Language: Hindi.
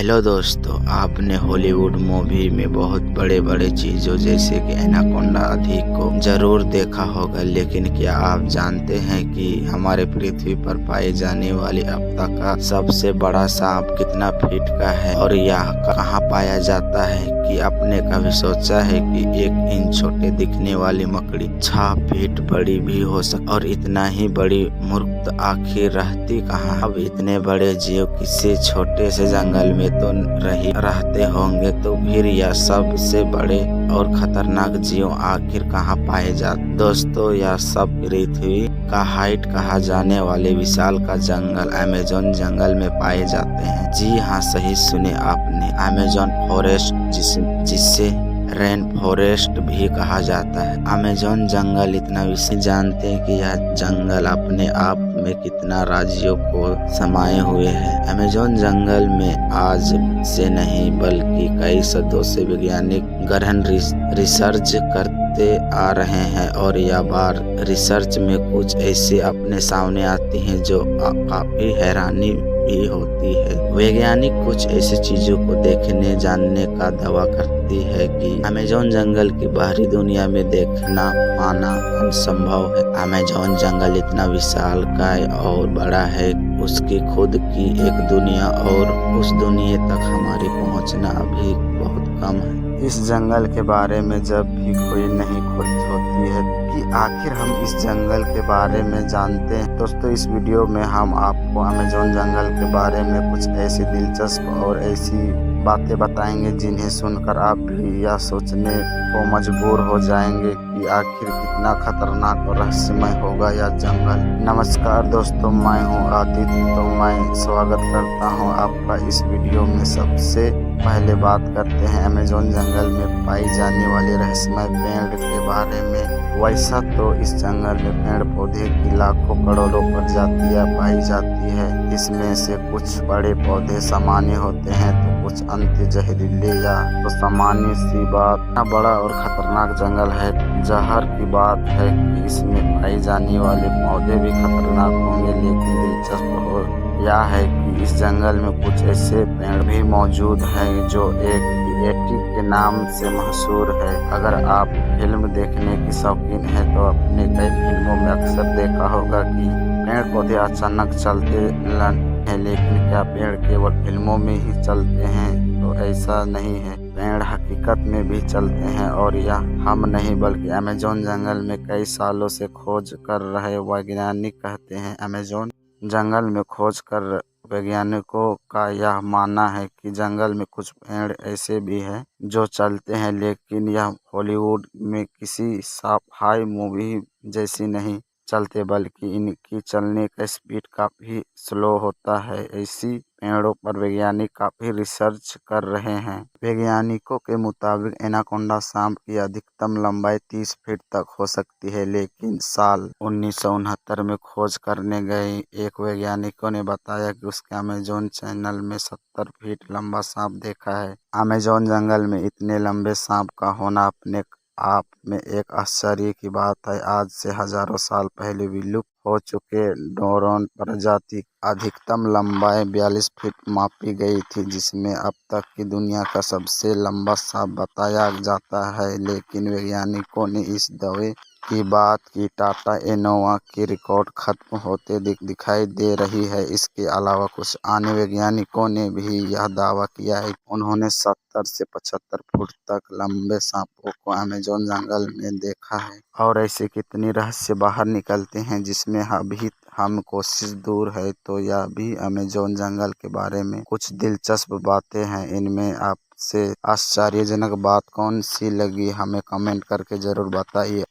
हेलो दोस्तों, आपने हॉलीवुड मूवी में बहुत बड़े बड़े चीजों जैसे कि एनाकोंडा आदि को जरूर देखा होगा, लेकिन क्या आप जानते हैं कि हमारे पृथ्वी पर पाए जाने वाले अब तक का सबसे बड़ा सांप कितना फीट का है और यह कहाँ पाया जाता है? कि आपने कभी सोचा है कि 1 इंच छोटे दिखने वाली मकड़ी 6 फीट बड़ी भी हो सकती और इतना ही बड़ी मूर्ख आखिर रहती कहाँ? अब इतने बड़े जीव किसी छोटे से जंगल में तो रहते होंगे, तो फिर यह सबसे बड़े और खतरनाक जीव आखिर कहाँ पाए जाते? दोस्तों, यह सब पृथ्वी का हाइट कहा जाने वाले विशाल का जंगल अमेज़न जंगल में पाए जाते हैं। जी हाँ, सही सुने आपने, अमेज़न फॉरेस्ट जिससे रेन फॉरेस्ट भी कहा जाता है। अमेज़न जंगल इतना विशाल, जानते हैं कि यह जंगल अपने आप में कितना राज्यों को समाये हुए है। अमेज़न जंगल में आज से नहीं बल्कि कई सदियों से वैज्ञानिक गहन रिसर्च करते आ रहे हैं और यह बार रिसर्च में कुछ ऐसे अपने सामने आती हैं जो काफी हैरानी भी होती है। वैज्ञानिक कुछ ऐसी चीजों को देखने जानने का दावा करती है कि अमेज़न जंगल की बाहरी दुनिया में देखना पाना असंभव है। अमेज़न जंगल इतना विशालकाय और बड़ा है, उसकी खुद की एक दुनिया और उस दुनिया तक हमारी पहुंचना अभी बहुत कम है। इस जंगल के बारे में जब भी कोई नई खोज होती है कि आखिर हम इस जंगल के बारे में जानते हैं। दोस्तों, इस वीडियो में हम आपको अमेज़न जंगल के बारे में कुछ ऐसी दिलचस्प और ऐसी बातें बताएंगे जिन्हें सुनकर आप भी यह सोचने को मजबूर हो जाएंगे कि आखिर कितना खतरनाक और रहस्यमय होगा यह जंगल। नमस्कार दोस्तों, मैं हूं आदित्य, तो मैं स्वागत करता हूं आपका इस वीडियो में। सबसे पहले बात करते हैं अमेज़न जंगल में पाई जाने वाले रहस्यमय पेड़ के बारे में। वैसा तो इस जंगल में पेड़ पौधे की लाखों करोड़ों प्रजातियां पाई जाती है। इसमें से कुछ बड़े पौधे सामान्य होते हैं तो कुछ अंत्य जहरीले या तो सामान्य सी बात। इतना बड़ा और खतरनाक जंगल है, जहर की बात है कि इसमें पाई जाने वाले पौधे भी खतरनाक होंगे, लेकिन दिलचस्प हो यह है कि इस जंगल में कुछ ऐसे पेड़ भी मौजूद हैं जो एक येटी के नाम से मशहूर है। अगर आप फिल्म देखने की शौकीन है तो अपने कई फिल्मों में अक्सर देखा होगा कि पेड़ पौधे अचानक चलते हैं, लेकिन क्या पेड़ केवल फिल्मों में ही चलते हैं? तो ऐसा नहीं है, पेड़ हकीकत में भी चलते हैं और यह हम नहीं बल्कि अमेज़न जंगल में कई सालों से खोज कर रहे वैज्ञानिक कहते हैं। अमेज़न जंगल में खोज कर वैज्ञानिकों का यह मानना है कि जंगल में कुछ पेड़ ऐसे भी हैं जो चलते हैं, लेकिन यह हॉलीवुड में किसी साई-फाई मूवी जैसी नहीं चलते, बल्कि इनकी चलने का स्पीड काफी स्लो होता है। ऐसी पेड़ों पर वैज्ञानिक काफी रिसर्च कर रहे हैं। वैज्ञानिकों के मुताबिक एनाकोंडा सांप की अधिकतम लंबाई 30 फीट तक हो सकती है, लेकिन साल 1969 में खोज करने गए एक वैज्ञानिकों ने बताया कि उसके अमेज़न जंगल में 70 फीट लंबा सांप देखा है। अमेज़न जंगल में इतने लंबे सांप का होना अपने आप में एक आश्चर्य की बात है। आज से हजारों साल पहले विलुप्त हो चुके डोरोन प्रजाति अधिकतम लंबाई 42 फीट मापी गई थी, जिसमें अब तक की दुनिया का सबसे लंबा सांप बताया जाता है। लेकिन वैज्ञानिकों ने इस दावे की बात की टाटा एनोवा की रिकॉर्ड खत्म होते दिखाई दे रही है। इसके अलावा कुछ अन्य वैज्ञानिकों ने भी यह दावा किया है। उन्होंने 70 से 75 फुट तक लंबे सांपों को अमेज़न जंगल में देखा है। और ऐसे कितने रहस्य बाहर निकलते हैं जिसमें अभी हम कोशिश दूर है, तो यह भी अमेज़न जंगल के बारे में कुछ दिलचस्प बातें हैं। इनमें आपसे आश्चर्यजनक बात कौन सी लगी, हमें कमेंट करके जरूर बताइए।